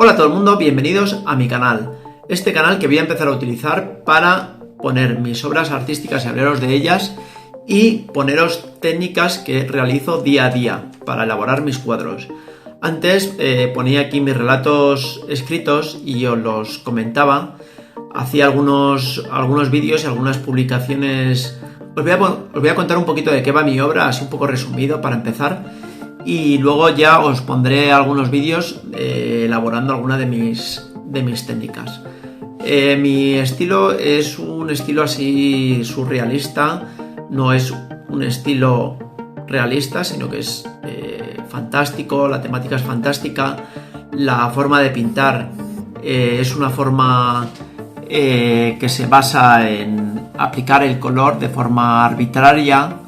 Hola a todo el mundo, bienvenidos a mi canal. Este canal que voy a empezar a utilizar para poner mis obras artísticas y hablaros de ellas y poneros técnicas que realizo día a día para elaborar mis cuadros. Antes ponía aquí mis relatos escritos y os los comentaba. Hacía algunos vídeos y algunas publicaciones. Os voy a contar un poquito de qué va mi obra, así un poco resumido para empezar. Y luego ya os pondré algunos vídeos elaborando alguna de mis técnicas. Mi estilo es un estilo así surrealista, no es un estilo realista, sino que es fantástico, la temática es fantástica, la forma de pintar es una forma que se basa en aplicar el color de forma arbitraria,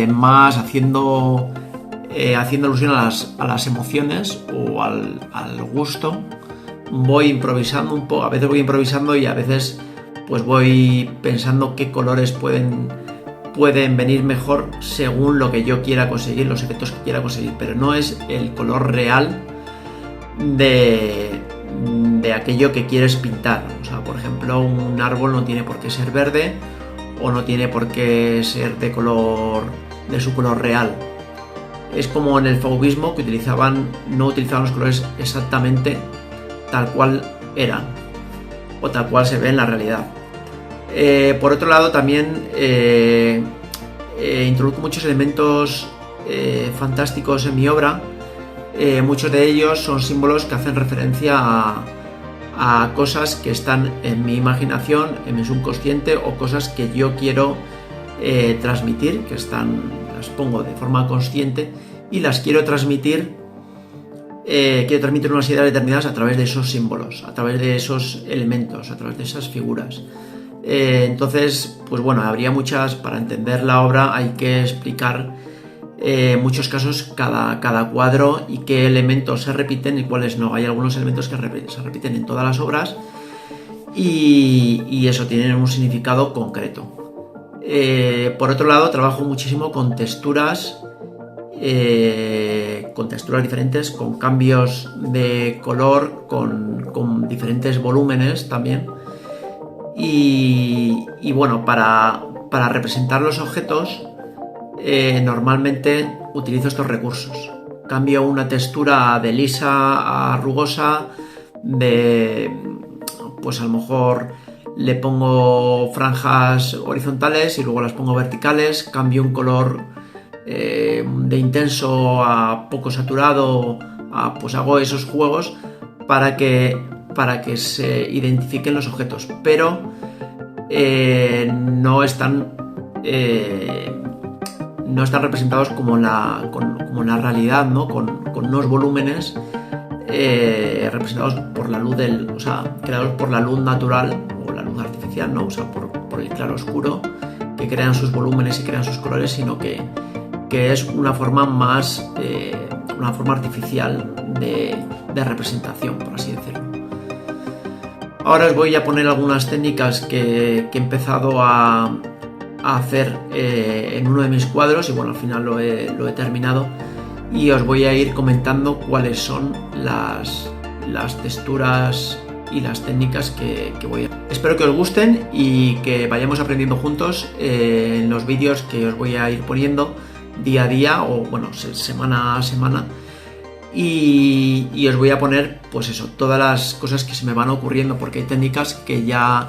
más haciendo alusión a las emociones o al gusto. Voy improvisando un poco, a veces voy improvisando y a veces pues voy pensando qué colores pueden venir mejor según lo que yo quiera conseguir, los efectos que quiera conseguir, pero no es el color real de aquello que quieres pintar. O sea, por ejemplo, un árbol no tiene por qué ser verde o no tiene por qué ser de su color real. Es como en el fauvismo, que no utilizaban los colores exactamente tal cual eran o tal cual se ve en la realidad. Por otro lado, también introduzco muchos elementos fantásticos en mi obra. Muchos de ellos son símbolos que hacen referencia a cosas que están en mi imaginación, en mi subconsciente, o cosas que yo quiero transmitir, que las pongo de forma consciente y las quiero transmitir unas ideas determinadas a través de esos símbolos, a través de esos elementos, a través de esas figuras. Entonces, pues bueno, habría muchas. Para entender la obra hay que explicar en muchos casos cada cuadro y qué elementos se repiten y cuáles no. Hay algunos elementos que se repiten en todas las obras y eso tiene un significado concreto. Por otro lado, trabajo muchísimo con texturas diferentes, con cambios de color, con diferentes volúmenes también. Y bueno, para representar los objetos normalmente utilizo estos recursos. Cambio una textura de lisa a rugosa, pues a lo mejor le pongo franjas horizontales y luego las pongo verticales, cambio un color de intenso a poco saturado, pues hago esos juegos para que se identifiquen los objetos, pero no están representados como en la realidad, ¿no? Con unos volúmenes representados por la luz creados por la luz natural o la luz artificial, ¿no? O sea, por el claro oscuro, que crean sus volúmenes y crean sus colores, sino que es una forma más una forma artificial de representación, por así decirlo. Ahora os voy a poner algunas técnicas que he empezado a hacer en uno de mis cuadros y bueno, al final lo he terminado y os voy a ir comentando cuáles son las texturas y las técnicas que voy a... Espero que os gusten y que vayamos aprendiendo juntos en los vídeos que os voy a ir poniendo día a día o bueno, semana a semana, y os voy a poner pues eso, todas las cosas que se me van ocurriendo, porque hay técnicas que ya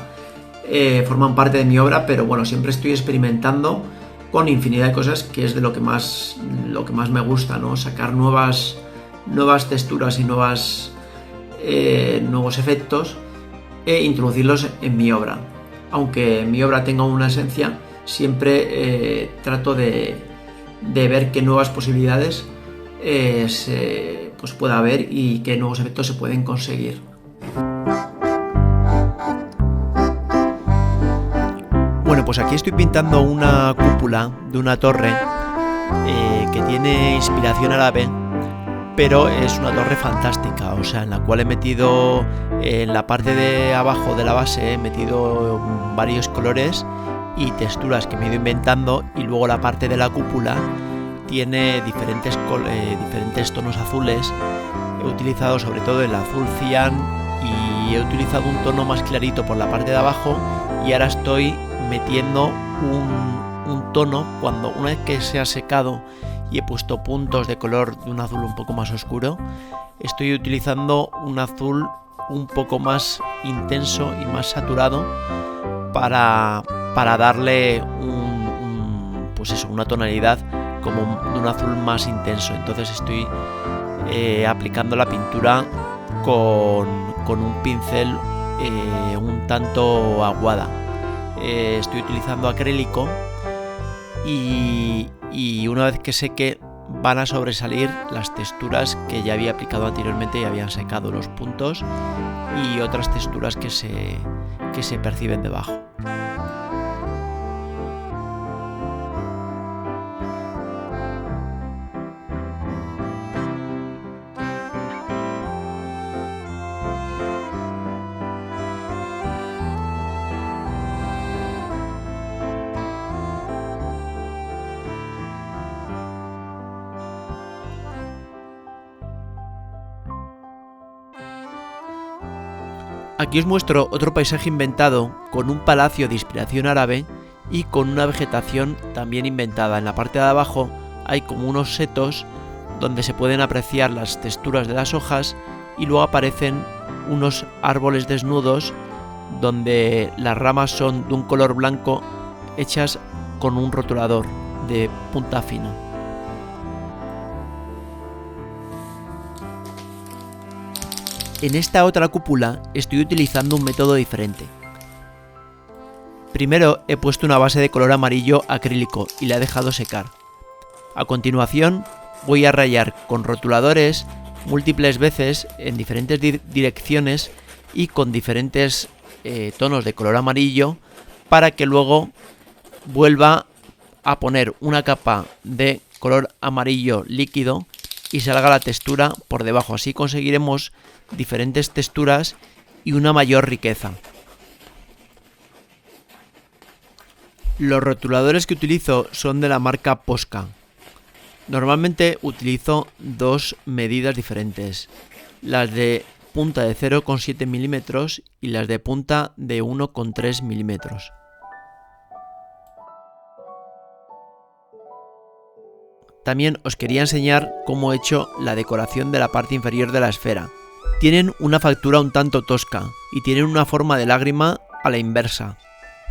forman parte de mi obra, pero bueno, siempre estoy experimentando con infinidad de cosas, que es de lo que más me gusta, ¿no? Sacar nuevas texturas y nuevos efectos e introducirlos en mi obra. Aunque mi obra tenga una esencia, siempre trato de ver qué nuevas posibilidades pues pueda haber y qué nuevos efectos se pueden conseguir. Bueno, pues aquí estoy pintando una cúpula de una torre que tiene inspiración árabe, pero es una torre fantástica, o sea, en la cual he metido en la parte de abajo de la base, he metido varios colores y texturas que me he ido inventando, y luego la parte de la cúpula tiene diferentes tonos azules he utilizado sobre todo el azul cian y he utilizado un tono más clarito por la parte de abajo, y ahora estoy metiendo un tono una vez que se ha secado y he puesto puntos de color de un azul un poco más oscuro. Estoy utilizando un azul un poco más intenso y más saturado para darle una tonalidad como de un azul más intenso. Entonces estoy aplicando la pintura con un pincel un tanto aguada. Estoy utilizando acrílico y una vez que seque van a sobresalir las texturas que ya había aplicado anteriormente y habían secado los puntos y otras texturas que se perciben debajo. Aquí os muestro otro paisaje inventado con un palacio de inspiración árabe y con una vegetación también inventada. En la parte de abajo hay como unos setos donde se pueden apreciar las texturas de las hojas y luego aparecen unos árboles desnudos donde las ramas son de un color blanco hechas con un rotulador de punta fina. En esta otra cúpula estoy utilizando un método diferente. Primero he puesto una base de color amarillo acrílico y la he dejado secar. A continuación voy a rayar con rotuladores múltiples veces en diferentes direcciones y con diferentes tonos de color amarillo para que luego vuelva a poner una capa de color amarillo líquido y salga la textura por debajo. Así conseguiremos diferentes texturas y una mayor riqueza. Los rotuladores que utilizo son de la marca Posca. Normalmente utilizo dos medidas diferentes, las de punta de 0,7 milímetros y las de punta de 1,3 milímetros. También os quería enseñar cómo he hecho la decoración de la parte inferior de la esfera. Tienen una factura un tanto tosca y tienen una forma de lágrima a la inversa.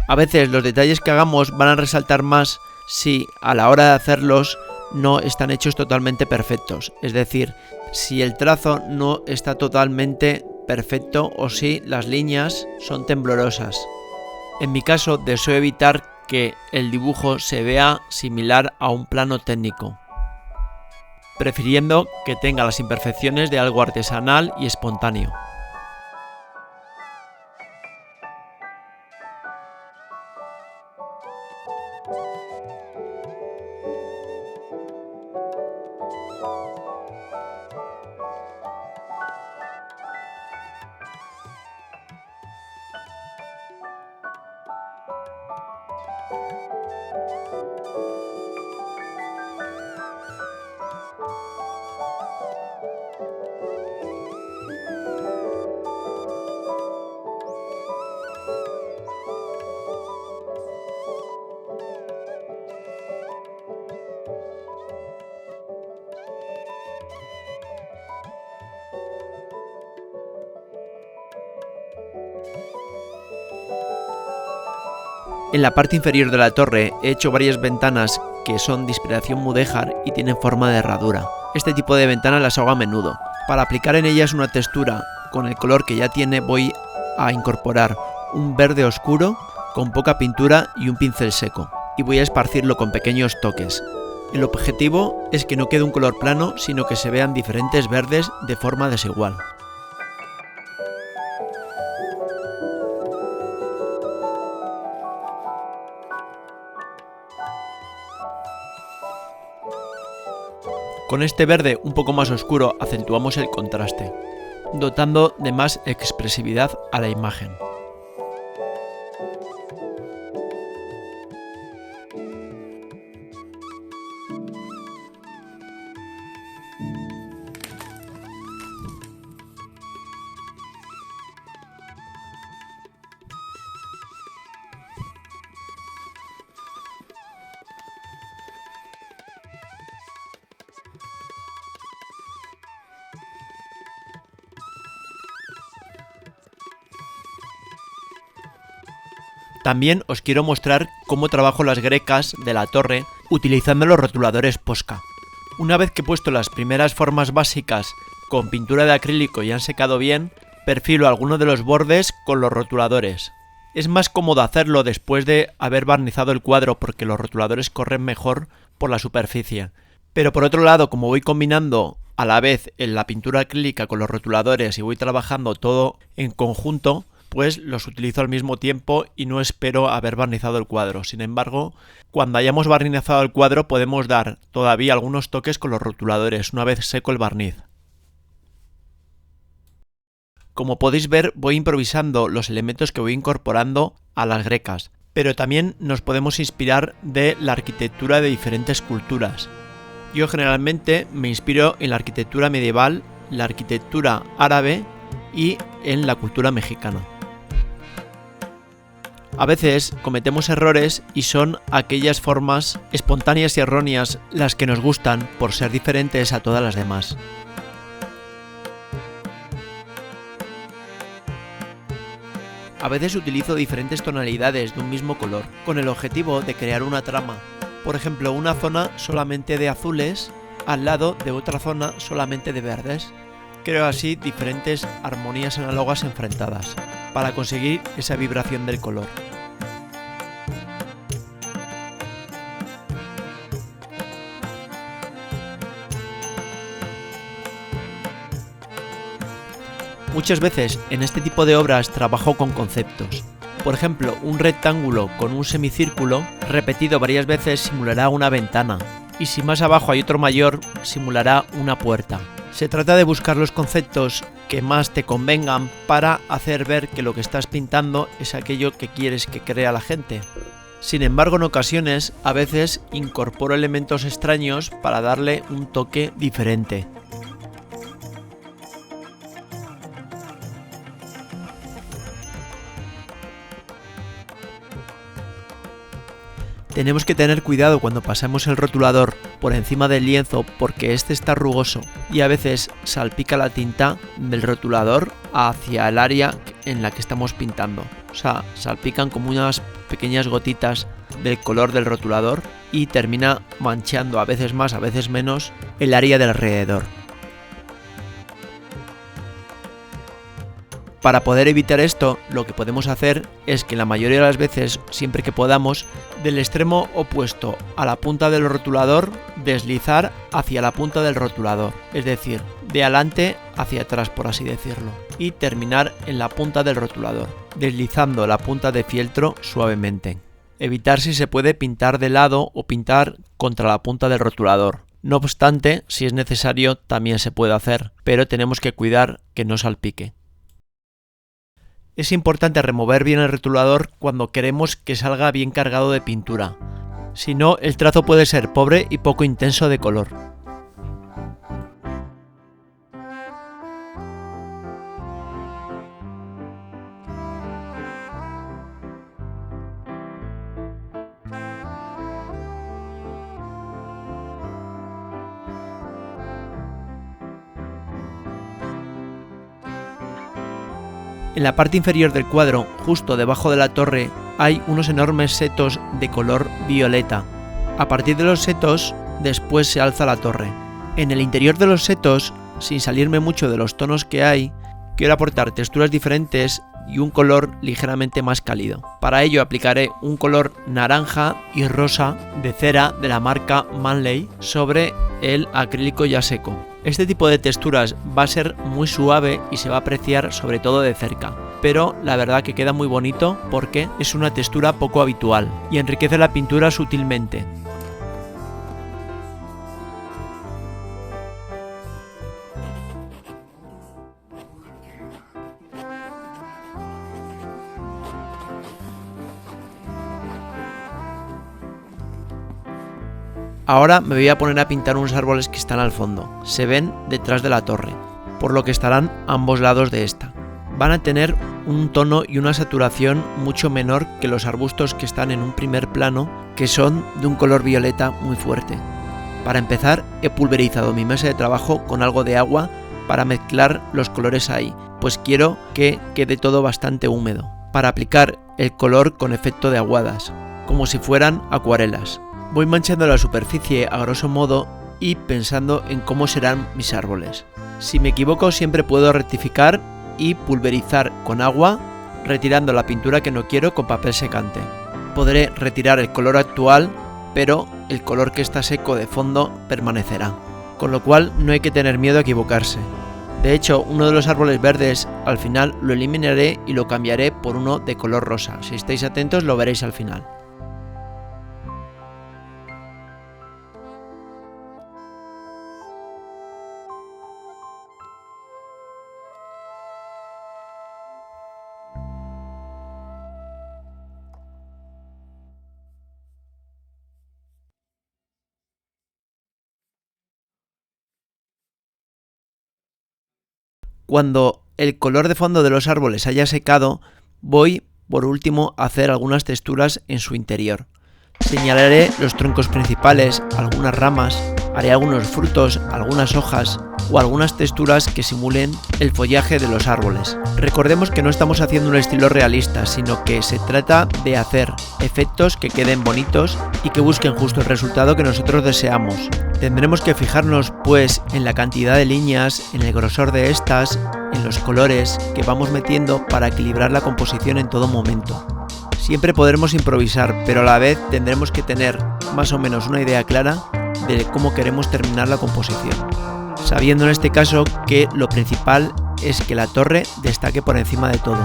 A veces los detalles que hagamos van a resaltar más si a la hora de hacerlos no están hechos totalmente perfectos, es decir, si el trazo no está totalmente perfecto o si las líneas son temblorosas. En mi caso deseo evitar que el dibujo se vea similar a un plano técnico, prefiriendo que tenga las imperfecciones de algo artesanal y espontáneo. En la parte inferior de la torre he hecho varias ventanas que son de inspiración mudéjar y tienen forma de herradura. Este tipo de ventanas las hago a menudo. Para aplicar en ellas una textura con el color que ya tiene voy a incorporar un verde oscuro con poca pintura y un pincel seco, y voy a esparcirlo con pequeños toques. El objetivo es que no quede un color plano, sino que se vean diferentes verdes de forma desigual. Con este verde un poco más oscuro acentuamos el contraste, dotando de más expresividad a la imagen. También os quiero mostrar cómo trabajo las grecas de la torre utilizando los rotuladores Posca. Una vez que he puesto las primeras formas básicas con pintura de acrílico y han secado bien, perfilo alguno de los bordes con los rotuladores. Es más cómodo hacerlo después de haber barnizado el cuadro porque los rotuladores corren mejor por la superficie. Pero por otro lado, como voy combinando a la vez en la pintura acrílica con los rotuladores y voy trabajando todo en conjunto, pues los utilizo al mismo tiempo y no espero haber barnizado el cuadro. Sin embargo, cuando hayamos barnizado el cuadro podemos dar todavía algunos toques con los rotuladores una vez seco el barniz. Como podéis ver, voy improvisando los elementos que voy incorporando a las grecas, pero también nos podemos inspirar de la arquitectura de diferentes culturas. Yo generalmente me inspiro en la arquitectura medieval, la arquitectura árabe y en la cultura mexicana. A veces cometemos errores y son aquellas formas espontáneas y erróneas las que nos gustan por ser diferentes a todas las demás. A veces utilizo diferentes tonalidades de un mismo color, con el objetivo de crear una trama. Por ejemplo, una zona solamente de azules al lado de otra zona solamente de verdes. Creo así diferentes armonías análogas enfrentadas, para conseguir esa vibración del color. Muchas veces en este tipo de obras trabajo con conceptos. Por ejemplo, un rectángulo con un semicírculo repetido varias veces simulará una ventana, y si más abajo hay otro mayor, simulará una puerta. Se trata de buscar los conceptos que más te convengan para hacer ver que lo que estás pintando es aquello que quieres que crea la gente. Sin embargo, en ocasiones, a veces incorporo elementos extraños para darle un toque diferente. Tenemos que tener cuidado cuando pasemos el rotulador por encima del lienzo porque este está rugoso y a veces salpica la tinta del rotulador hacia el área en la que estamos pintando. O sea, salpican como unas pequeñas gotitas del color del rotulador y termina manchando a veces más, a veces menos el área de alrededor. Para poder evitar esto, lo que podemos hacer es que la mayoría de las veces, siempre que podamos, del extremo opuesto a la punta del rotulador, deslizar hacia la punta del rotulador, es decir, de adelante hacia atrás, por así decirlo, y terminar en la punta del rotulador, deslizando la punta de fieltro suavemente. Evitar si se puede pintar de lado o pintar contra la punta del rotulador. No obstante, si es necesario, también se puede hacer, pero tenemos que cuidar que no salpique. Es importante remover bien el rotulador cuando queremos que salga bien cargado de pintura, si no el trazo puede ser pobre y poco intenso de color. En la parte inferior del cuadro, justo debajo de la torre, hay unos enormes setos de color violeta. A partir de los setos, después se alza la torre. En el interior de los setos, sin salirme mucho de los tonos que hay, quiero aportar texturas diferentes y un color ligeramente más cálido. Para ello aplicaré un color naranja y rosa de cera de la marca Manley sobre el acrílico ya seco. Este tipo de texturas va a ser muy suave y se va a apreciar sobre todo de cerca, pero la verdad que queda muy bonito porque es una textura poco habitual y enriquece la pintura sutilmente. Ahora me voy a poner a pintar unos árboles que están al fondo. Se ven detrás de la torre, por lo que estarán a ambos lados de esta. Van a tener un tono y una saturación mucho menor que los arbustos que están en un primer plano, que son de un color violeta muy fuerte. Para empezar, he pulverizado mi mesa de trabajo con algo de agua para mezclar los colores ahí, pues quiero que quede todo bastante húmedo. Para aplicar el color con efecto de aguadas, como si fueran acuarelas. Voy manchando la superficie a grosso modo y pensando en cómo serán mis árboles. Si me equivoco siempre puedo rectificar y pulverizar con agua, retirando la pintura que no quiero con papel secante. Podré retirar el color actual, pero el color que está seco de fondo permanecerá, con lo cual no hay que tener miedo a equivocarse. De hecho, uno de los árboles verdes al final lo eliminaré y lo cambiaré por uno de color rosa. Si estáis atentos lo veréis al final. Cuando el color de fondo de los árboles haya secado, voy por último a hacer algunas texturas en su interior. Señalaré los troncos principales, algunas ramas, haré algunos frutos, algunas hojas o algunas texturas que simulen el follaje de los árboles. Recordemos que no estamos haciendo un estilo realista, sino que se trata de hacer efectos que queden bonitos y que busquen justo el resultado que nosotros deseamos. Tendremos que fijarnos pues en la cantidad de líneas, en el grosor de estas, en los colores que vamos metiendo para equilibrar la composición en todo momento. Siempre podremos improvisar, pero a la vez tendremos que tener más o menos una idea clara de cómo queremos terminar la composición, sabiendo en este caso que lo principal es que la torre destaque por encima de todo,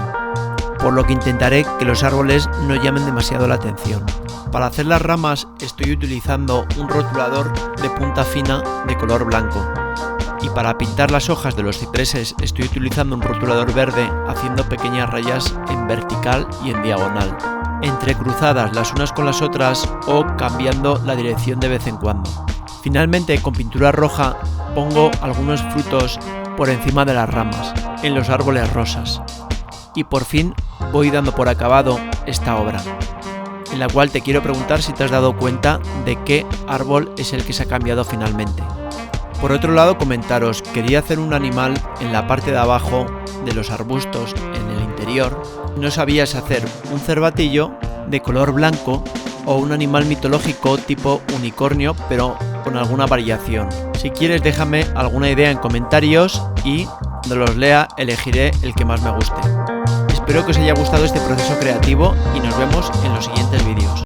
por lo que intentaré que los árboles no llamen demasiado la atención. Para hacer las ramas estoy utilizando un rotulador de punta fina de color blanco, y para pintar las hojas de los cipreses estoy utilizando un rotulador verde haciendo pequeñas rayas en vertical y en diagonal, entrecruzadas las unas con las otras o cambiando la dirección de vez en cuando. Finalmente, con pintura roja pongo algunos frutos por encima de las ramas, en los árboles rosas. Y por fin voy dando por acabado esta obra, en la cual te quiero preguntar si te has dado cuenta de qué árbol es el que se ha cambiado finalmente. Por otro lado, comentaros, quería hacer un animal en la parte de abajo de los arbustos, en el interior. No sabía si hacer un cervatillo de color blanco o un animal mitológico tipo unicornio, pero con alguna variación. Si quieres, déjame alguna idea en comentarios y cuando los lea elegiré el que más me guste. Espero que os haya gustado este proceso creativo y nos vemos en los siguientes vídeos.